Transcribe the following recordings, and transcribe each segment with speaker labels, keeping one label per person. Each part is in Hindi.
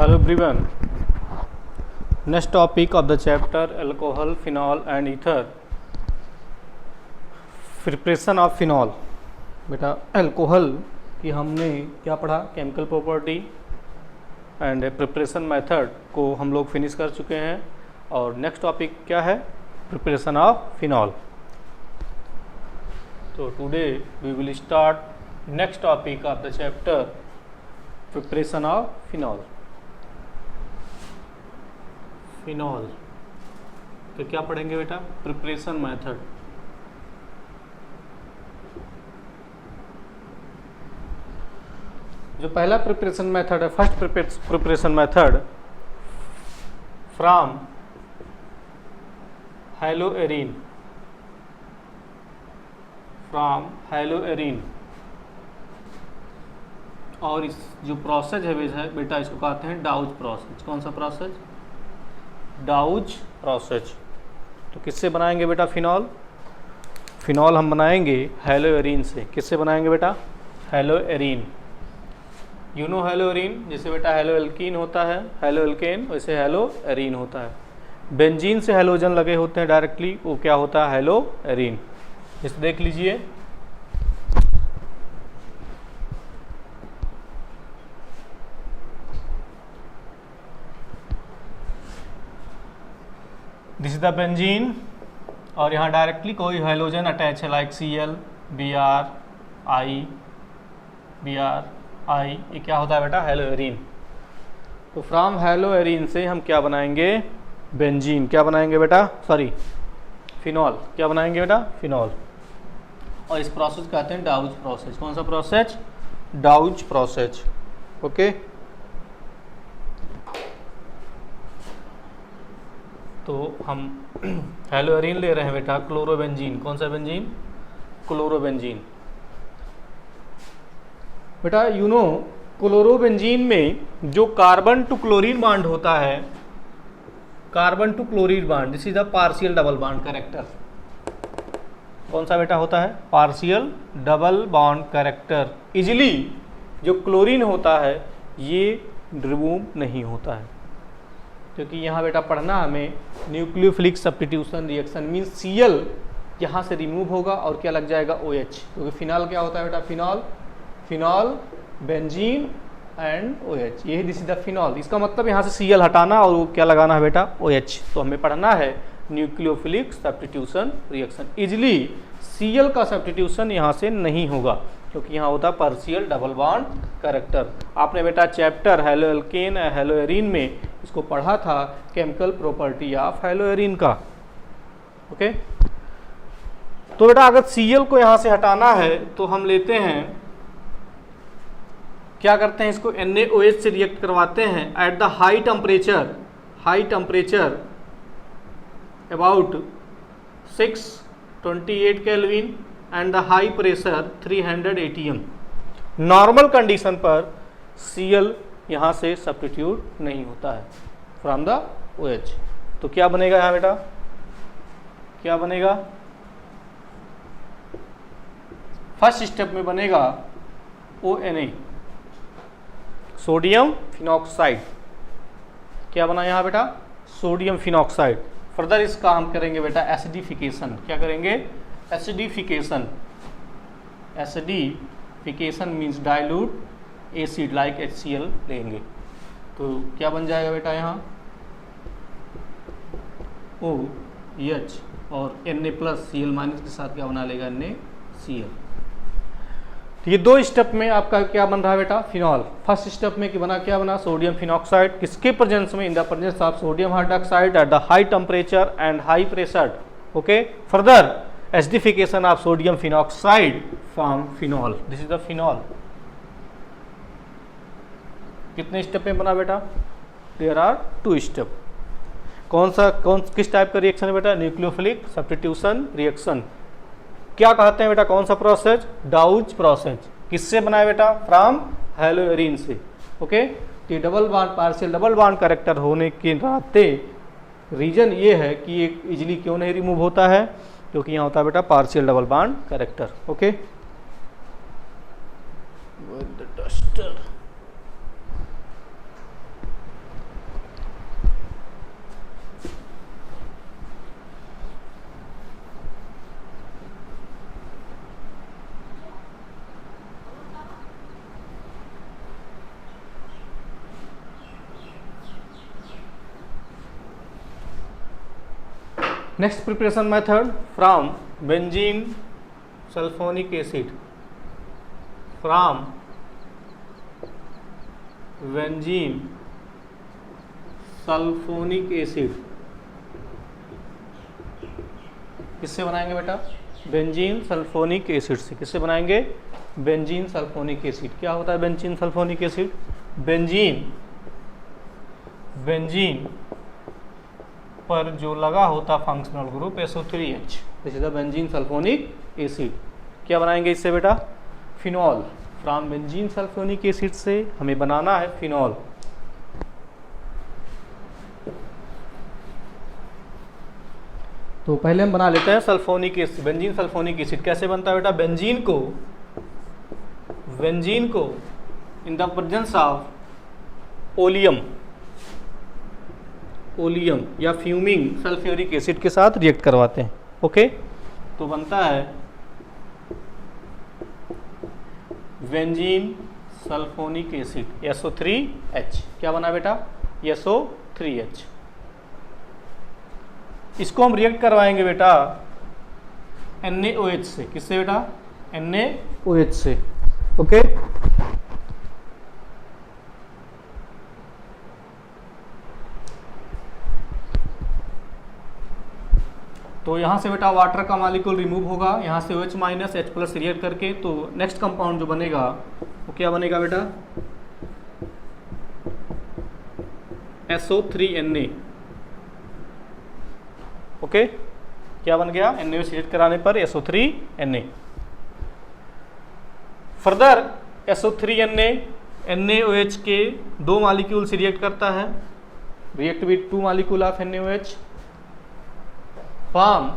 Speaker 1: Hello everyone. Next topic of the chapter alcohol, phenol and ether. Preparation of phenol. बेटा अल्कोहल की हमने क्या पढ़ा, chemical property and preparation method को हम लोग फिनिश कर चुके हैं और नेक्स्ट टॉपिक क्या है, प्रिपरेशन ऑफ फिनॉल. तो today we will start next topic of the chapter preparation of phenol. Phenol तो क्या पढ़ेंगे बेटा, प्रिपरेशन मेथड. जो पहला प्रिपरेशन मेथड है, first preparation method from haloarene, from haloarene. और इस जो प्रोसेस है बेटा इसको कहते हैं डाउज प्रोसेस. कौन सा प्रोसेस? Douse process. तो किससे बनाएंगे बेटा फिनॉल? फिनॉल हम बनाएंगे हेलोएरिन से. किससे बनाएंगे बेटा? हेलोएरिन. यू नो हेलोएरिन, जैसे बेटा हेलोएल्कीन होता है, हेलोएल्केन, वैसे हेलोएरिन होता है. बेंजीन से हेलोजन लगे होते हैं डायरेक्टली, वो क्या होता है? हेलोएरिन. इसे देख लीजिए. दिस इज द बेंजीन और यहाँ डायरेक्टली कोई हेलोजन अटैच है, लाइक Cl, Br, I, ये क्या होता है बेटा? हेलोएरिन. तो फ्रॉम हेलोएरिन से हम क्या बनाएंगे? बेंजीन. क्या बनाएंगे बेटा? Sorry, phenol. क्या बनाएंगे बेटा? फिनॉल. और इस प्रोसेस कहते हैं डाउज प्रोसेस. कौन सा प्रोसेस? Douse process. ओके. तो हम हेलोएरिन ले रहे हैं बेटा, क्लोरोबेंजीन. कौन सा बेंजीन? क्लोरोबेंजीन. बेटा यू नो क्लोरोबेंजीन में जो कार्बन टू क्लोरीन बॉन्ड होता है, carbon to chlorine bond, this is the partial double bond character. कौन सा बेटा होता है? Partial double bond character. Easily जो क्लोरीन होता है ये रिमूव नहीं होता है, क्योंकि यहाँ बेटा पढ़ना हमें nucleophilic substitution reaction means Cl यहाँ से रिमूव होगा और क्या लग जाएगा? OH. क्योंकि फिनॉल क्या होता है बेटा? Phenol, phenol, benzene and OH. यही दिस इज द फिनॉल. इसका मतलब यहाँ से Cl हटाना और वो क्या लगाना है बेटा? OH. तो हमें पढ़ना है nucleophilic substitution reaction. Easily Cl का सब्स्टिट्यूशन यहाँ से नहीं होगा, क्योंकि यहाँ होता है पार्शियल डबल बॉन्ड कैरेक्टर. आपने बेटा चैप्टर हेलोएल्केन हेलोएरिन में इसको पढ़ा था, केमिकल प्रॉपर्टी ऑफ हेलोएरिन का. ओके. तो बेटा अगर Cl को यहाँ से हटाना है तो हम लेते हैं, क्या करते हैं, इसको NaOH से रिएक्ट करवाते हैं eight the high temperature about 628 kelvin and the high pressure 300 atm. Normal condition पर Cl यहाँ से सब्स्टिट्यूट नहीं होता है फ्रॉम द OH. तो क्या बनेगा यहाँ बेटा? क्या बनेगा? फर्स्ट स्टेप में बनेगा ONA, सोडियम फिनॉक्साइड. क्या बना यहाँ बेटा? Sodium phenoxide. फर्दर इसका हम करेंगे बेटा एसिडिफिकेशन. क्या करेंगे? Acidification. Acidification means dilute acid like HCl लेंगे. तो क्या बन जाएगा बेटा यहाँ? OH और Na+Cl- के साथ क्या बना लेगा? NaCl. तो ये दो स्टेप में आपका क्या बन रहा है बेटा? फिनॉल. फर्स्ट स्टेप में क्या बना? Sodium phenoxide. किसके प्रेजेंस में? In the presence of sodium hydroxide at the high temperature and high pressure. Okay. Further acidification of sodium phenoxide from phenol. This is the phenol. कितने स्टेप में बना बेटा? There are 2 step. किस टाइप का रिएक्शन है बेटा? Nucleophilic substitution reaction. क्या कहते हैं बेटा? कौन सा प्रोसेस? Douse process. किससे बनाए बेटा? फ्रॉम हेलोएरिन से. ओके. तो double bond, partial double bond character होने के नाते रीजन ये है कि ये इजिली क्यों नहीं रिमूव होता है, क्योंकि यहाँ होता है बेटा partial double bond character. Okay. with the duster. Next preparation method from benzene sulphonic acid, from benzene sulphonic acid. किससे बनाएंगे बेटा? बेंजीन सल्फोनिक एसिड से। किससे बनाएंगे? Benzene sulphonic acid. क्या होता है बेंजीन सल्फोनिक एसिड? बेंजीन पर जो लगा होता functional group SO3H, this is the benzene sulphonic acid. क्या बनाएंगे इससे बेटा? Phenol. From benzene sulphonic acid से हमें बनाना है फिनॉल। तो पहले हम बना लेते हैं sulphonic acid, benzene sulphonic acid. कैसे बनता है बेटा? बेंजीन को इन द प्रेजेंस ऑफ ओलियम या फ्यूमिंग सल्फ्यूरिक एसिड के साथ रिएक्ट करवाते हैं। ओके, तो बनता है बेंजीन सल्फोनिक एसिड SO3H। क्या बना बेटा? SO3H। इसको हम रिएक्ट करवाएंगे बेटा NaOH से। किससे बेटा? NaOH से। ओके, तो यहां से बेटा वाटर का मॉलिक्यूल रिमूव होगा, यहां से OH minus H plus react करके, तो नेक्स्ट कंपाउंड जो बनेगा वो क्या बनेगा बेटा? SO3Na। ओके, क्या बन गया? NaOH रिएक्ट कराने पर SO3Na। फर्दर SO3Na NaOH के दो मॉलिक्यूल से रिएक्ट करता है, react with 2 molecule of NaOH। Form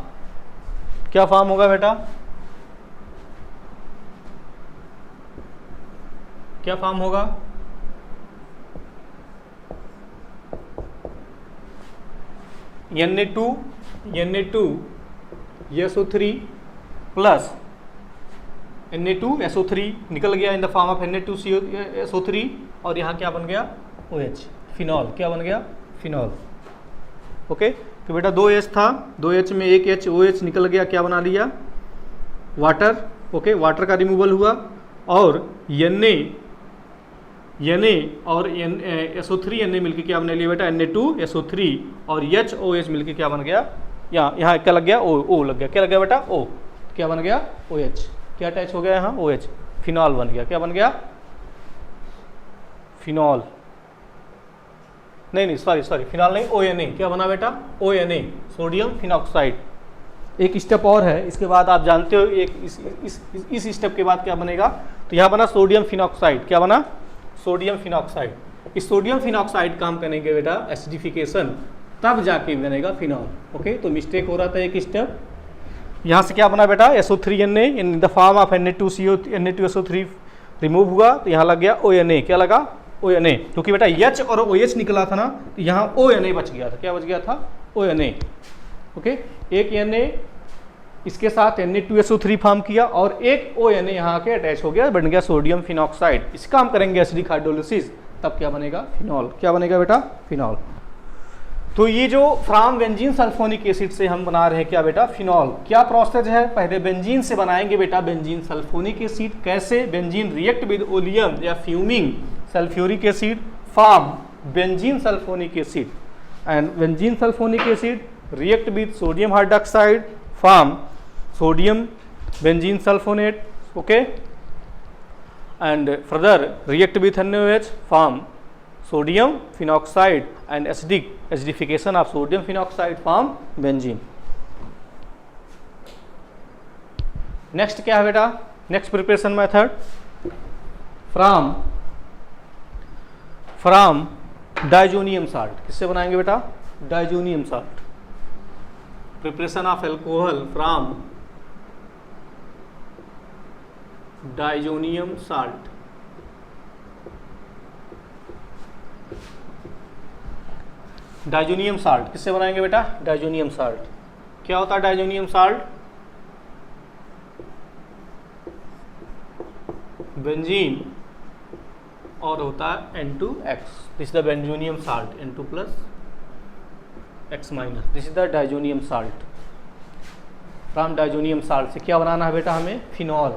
Speaker 1: क्या फॉर्म होगा बेटा? क्या फॉर्म होगा? Na2 SO3 plus Na2 SO3 निकल गया in the form of Na2SO3, और यहाँ क्या बन गया? OH, phenol. क्या बन गया? फिनॉल। ओके, तो बेटा 2H था, 2H में एक H OH निकल गया, क्या बना लिया? वाटर। ओके, वाटर का रिमूवल हुआ, और Na और SO3Na मिलकर क्या बना लिया बेटा? Na2SO3, और HOH मिलकर क्या बन गया? यहाँ क्या लग गया? O लग गया। क्या लग गया बेटा? O। क्या बन गया? OH। क्या अटैच हो गया यहाँ? OH। फिनॉल बन गया। क्या बन गया? फिनॉल। नहीं, सॉरी, फिनॉल नहीं, ONA। क्या बना बेटा? ONA, sodium phenoxide. एक स्टेप और है, इसके बाद आप जानते हो एक इस स्टेप के बाद क्या बनेगा? तो यहाँ बना सोडियम फिनॉक्साइड। क्या बना? Sodium phenoxide. इस सोडियम फिनॉक्साइड काम करेंगे बेटा एसिडिफिकेशन, तब जाके बनेगा फिनॉल। ओके, तो मिस्टेक हो रहा था एक स्टेप। यहाँ से क्या बना बेटा? SO3Na in the form of Na2SO3 remove हुआ, तो यहाँ लग गया ONA। क्या लगा? ONA, क्योंकि बेटा H और OH निकला था ना, तो यहाँ ONA बच गया था। क्या बच गया था? ONA। ओके, एक Na इसके साथ Na2SO3 फॉर्म किया, और एक ONA यहाँ आके अटैच हो गया, बन गया सोडियम फिनॉक्साइड। इस काम करेंगे एसिडिक हाइड्रोलिसिस, तब क्या बनेगा? फिनॉल। क्या बनेगा बेटा? फिनॉल। तो ये जो फ्रॉम बेंजीन सल्फोनिक एसिड से हम बना रहे हैं क्या बेटा? फिनॉल। क्या प्रोसेस है? पहले बेंजीन से बनाएंगे बेटा बेंजीन सल्फोनिक एसिड। कैसे? बेंजीन रिएक्ट विद ओलियम या fuming sulphuric acid, form benzene sulphonic acid, and benzene sulphonic acid react with sodium hydroxide, form sodium benzene sulphonate. Okay, and further react with NaOH, form sodium phenoxide, and acidification of sodium phenoxide form benzene। Next क्या है बेटा? Next preparation method from diazonium salt. किससे बनाएंगे बेटा? Diazonium salt. Preparation of alcohol from diazonium salt. Diazonium salt किससे बनाएंगे बेटा? Diazonium salt. क्या होता है डाइजोनियम साल्ट? बेंजीन और होता है N2X, this is the benzonium salt, N2 plus X minus, this is the diazonium salt. From diazonium salt से क्या बनाना है बेटा हमें, फिनॉल।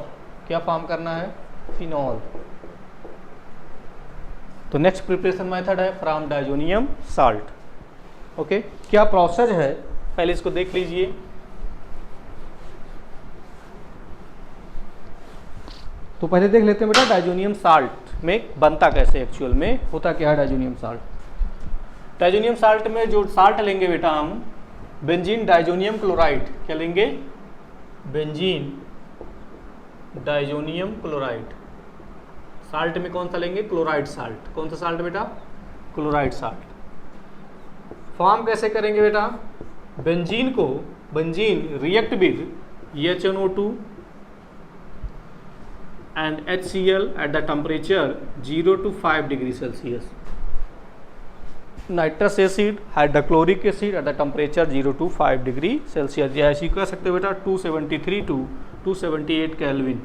Speaker 1: क्या फॉर्म करना है, फिनॉल। तो नेक्स्ट प्रिपरेशन मेथड है फ्रॉम डाइजोनियम साल्ट। ओके, क्या प्रोसेस है पहले इसको देख लीजिए। तो पहले देख लेते हैं बेटा डाइजोनियम साल्ट में बनता कैसे, एक्चुअल में होता क्या है डाइजोनियम साल्ट। डाइजोनियम साल्ट में जो साल्ट लेंगे बेटा हम, बेंजीन डाइजोनियम क्लोराइड। क्या लेंगे, बेंजीन डाइजोनियम क्लोराइड। साल्ट में कौन सा लेंगे, क्लोराइड साल्ट। कौन सा साल्ट बेटा, क्लोराइड साल्ट। फॉर्म कैसे करेंगे बेटा, बेंजीन को, benzene react with HNO2 and HCl at the temperature 0 to 5 degree Celsius. Nitrous acid, hydrochloric acid at the temperature 0 to 5 degree Celsius। या ऐसी कह सकते हो बेटा 273 to 278 kelvin.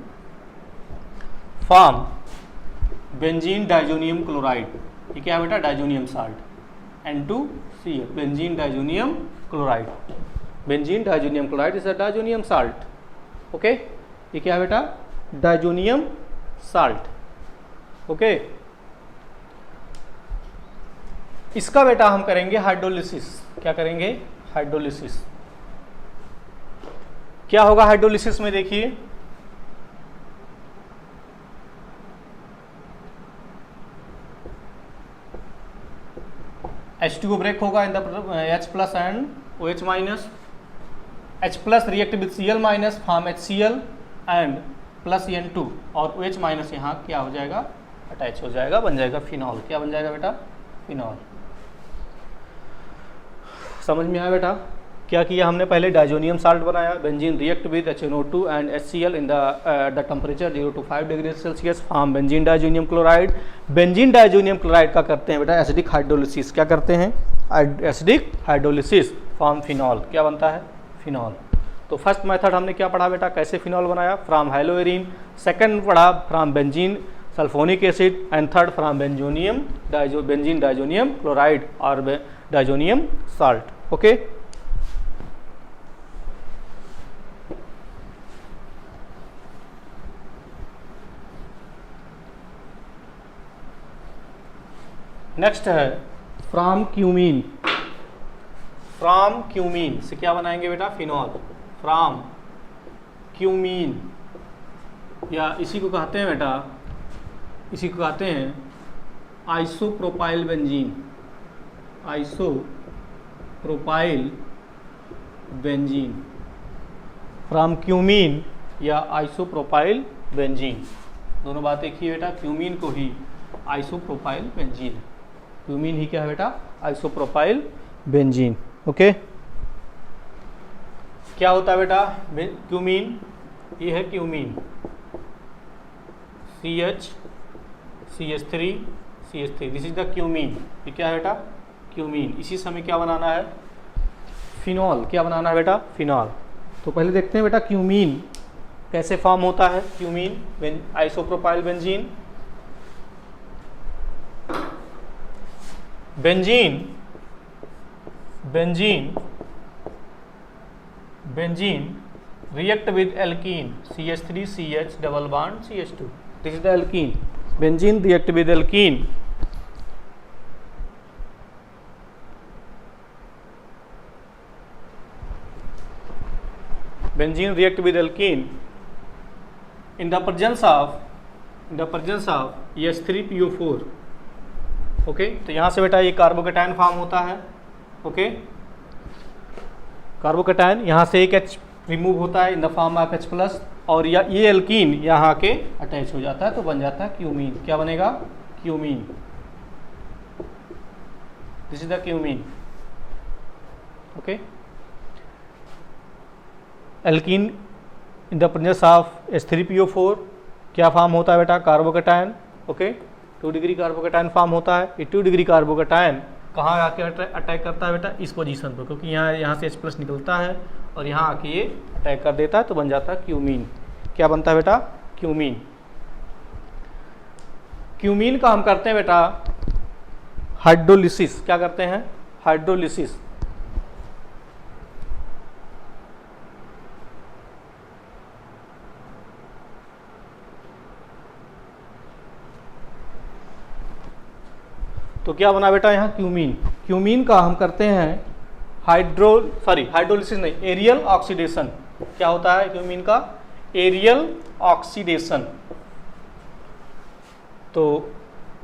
Speaker 1: Form benzene diazonium chloride. ये क्या है बेटा, diazonium salt. N2Cl, benzene diazonium chloride. Benzene diazonium chloride is a diazonium salt. Okay, ये क्या है बेटा, डाइजोनियम साल्ट। ओके, इसका बेटा हम करेंगे हाइड्रोलिसिस। क्या करेंगे, हाइड्रोलिसिस। क्या होगा हाइड्रोलिसिस में, देखिए H2O ब्रेक होगा in the H plus and OH minus. H plus react with Cl minus, form HCl and plus N2, और OH माइनस यहाँ क्या हो जाएगा, अटैच हो जाएगा, बन जाएगा फिनॉल। क्या बन जाएगा बेटा, फिनॉल। समझ में आया बेटा, क्या किया हमने, पहले डाइजोनियम साल्ट बनाया, benzene react with HNO2 and HCl in the temperature 0 to 5 degree Celsius, form benzene diazonium chloride. Benzene diazonium chloride का करते हैं बेटा एसिडिक हाइड्रोलिसिस। क्या करते हैं, एसिडिक हाइड्रोलिसिस, फॉर्म फिनॉल। क्या बनता है, फिनॉल। तो फर्स्ट मेथड हमने क्या पढ़ा बेटा, कैसे फिनॉल बनाया, फ्रॉम हाइलोएरिन। सेकंड पढ़ा from benzene sulphonic acid, and third from benzene diazonium chloride और डाइजोनियम साल्ट। ओके, नेक्स्ट है फ्रॉम क्यूमीन। फ्रॉम क्यूमीन से क्या बनाएंगे बेटा, फिनॉल। फ्रॉम क्यूमीन, या इसी को कहते हैं बेटा, इसी को कहते हैं isopropyl benzene. Isopropyl benzene, from cumene या आइसोप्रोपाइल बेंजीन, दोनों बातें एक ही बेटा। क्यूमीन को ही आइसोप्रोपाइल बेंजीन, क्यूमीन ही क्या है बेटा, आइसोप्रोपाइल बेंजीन। ओके, क्या होता है बेटा क्यूमीन, ये है cumene, CH3 this is the cumene. ये क्या है बेटा, क्यूमीन। इसी समय क्या बनाना है, फिनॉल। क्या बनाना है बेटा, फिनॉल। तो पहले देखते हैं बेटा क्यूमीन कैसे फॉर्म होता है। Cumene isopropyl benzene, benzene react with alkene CH3CH double bond CH2. This is the alkene. Benzene react with alkene. Benzene react with alkene in the presence of H3PO4. Okay, तो यहाँ से बेटा ये कार्बोकेटायन फॉर्म होता है। ओके, कार्बोकेटायन यहाँ से एक H रिमूव होता है in the form of H plus, और ये एल्कीन यहाँ के अटैच हो जाता है तो बन जाता है क्यूमीन। क्या बनेगा, cumene. This is the cumene. Okay, alkene in the presence of H3PO4 क्या फॉर्म होता है बेटा, carbocation. Okay, 2 degree carbocation form होता है। ये 2 डिग्री कार्बोकेटायन कहाँ आके अटैक करता है बेटा, इस पोजीशन पर, क्योंकि यहाँ से H प्लस निकलता है और यहाँ आके ये अटैक कर देता है तो बन जाता है क्यूमीन। क्या बनता है बेटा, क्यूमीन। क्यूमीन का हम करते हैं बेटा हाइड्रोलिसिस। क्या करते हैं, हाइड्रोलिसिस। तो क्या बना बेटा यहाँ क्यूमीन। क्यूमीन का हम करते हैं हाइड्रोलिसिस नहीं, एरियल ऑक्सीडेशन। क्या होता है क्यूमीन का? Aerial oxidation. तो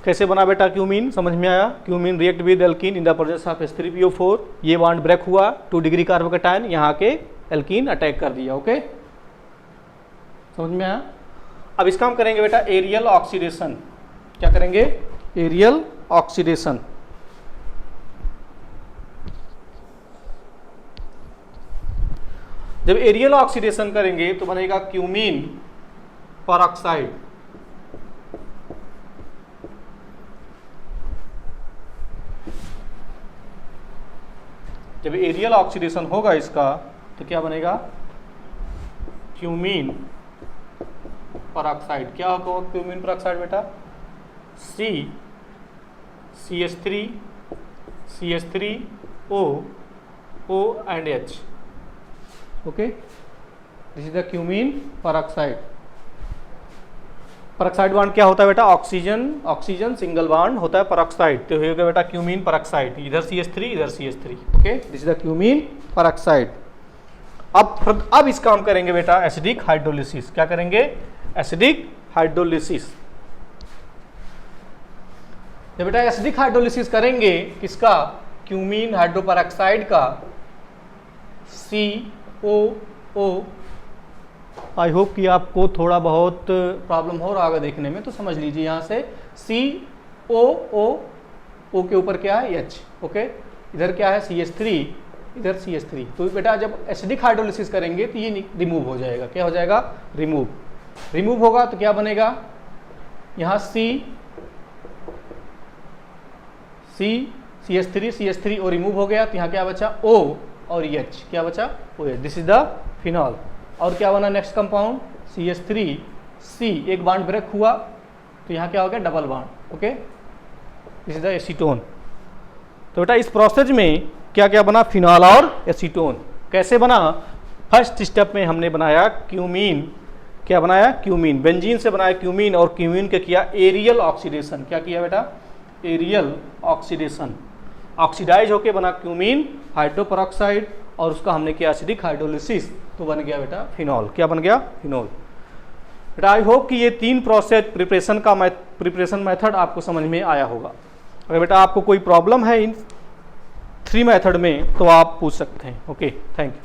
Speaker 1: कैसे बना बेटा क्यूमीन, समझ में आया? Cumene react with alkene in the presence of H3PO4, ये बॉन्ड ब्रेक हुआ, 2 डिग्री कार्बोकेटायन यहाँ के एल्कीन अटैक कर दिया। ओके, समझ में आया? अब इसका हम करेंगे बेटा एरियल ऑक्सीडेशन। क्या करेंगे? Aerial oxidation. जब एरियल ऑक्सीडेशन करेंगे तो बनेगा क्यूमीन परऑक्साइड। जब एरियल ऑक्सीडेशन होगा इसका तो क्या बनेगा? Cumene peroxide. क्या होगा क्यूमीन परऑक्साइड बेटा? CH3O and H। Okay, this is the cumene peroxide. Peroxide bond क्या होता है बेटा? ऑक्सीजन सिंगल बॉन्ड होता है परऑक्साइड, तो होगा बेटा क्यूमीन परऑक्साइड। इधर CH3 इधर CH3। Okay, this is the cumene peroxide. अब इसका हम करेंगे बेटा एसिडिक हाइड्रोलिसिस। क्या करेंगे? Acidic hydrolysis. जब बेटा एसिडिक हाइड्रोलिसिस करेंगे किसका? क्यूमीन हाइड्रोपरऑक्साइड का, COO। आई होप कि आपको थोड़ा बहुत प्रॉब्लम हो रहा होगा देखने में, तो समझ लीजिए यहाँ से COO के ऊपर क्या है? H। ओके, इधर क्या है? CH3, इधर CH3। तो बेटा जब एसिडिक हाइड्रोलिसिस करेंगे तो ये रिमूव हो जाएगा। क्या हो जाएगा? रिमूव होगा तो क्या बनेगा? यहाँ CH3 और रिमूव हो गया तो यहाँ क्या बचा? O और H। क्या बचा? OH। This is the phenol. और क्या बना नेक्स्ट कंपाउंड? CH3C, एक बॉन्ड ब्रेक हुआ तो यहाँ क्या हो गया? Double bond. Okay, this is the acetone. तो बेटा इस प्रोसेस में क्या क्या बना? फिनॉल और एसीटोन। कैसे बना? फर्स्ट स्टेप में हमने बनाया क्यूमीन। क्या बनाया? क्यूमीन। बेंजीन से बनाया क्यूमीन, और क्यूमीन के किया एरियल ऑक्सीडेशन। क्या किया बेटा? Aerial oxidation. ऑक्सीडाइज होके बना क्यूमीन हाइड्रोपरऑक्साइड, और उसका हमने किया एसिडिक हाइड्रोलिसिस, तो बन गया बेटा फिनॉल। क्या बन गया? फिनॉल। बेटा आई होप कि ये 3 प्रोसेस प्रिपरेशन मेथड आपको समझ में आया होगा। अगर बेटा आपको कोई प्रॉब्लम है इन 3 मेथड में तो आप पूछ सकते हैं। Okay, thank you.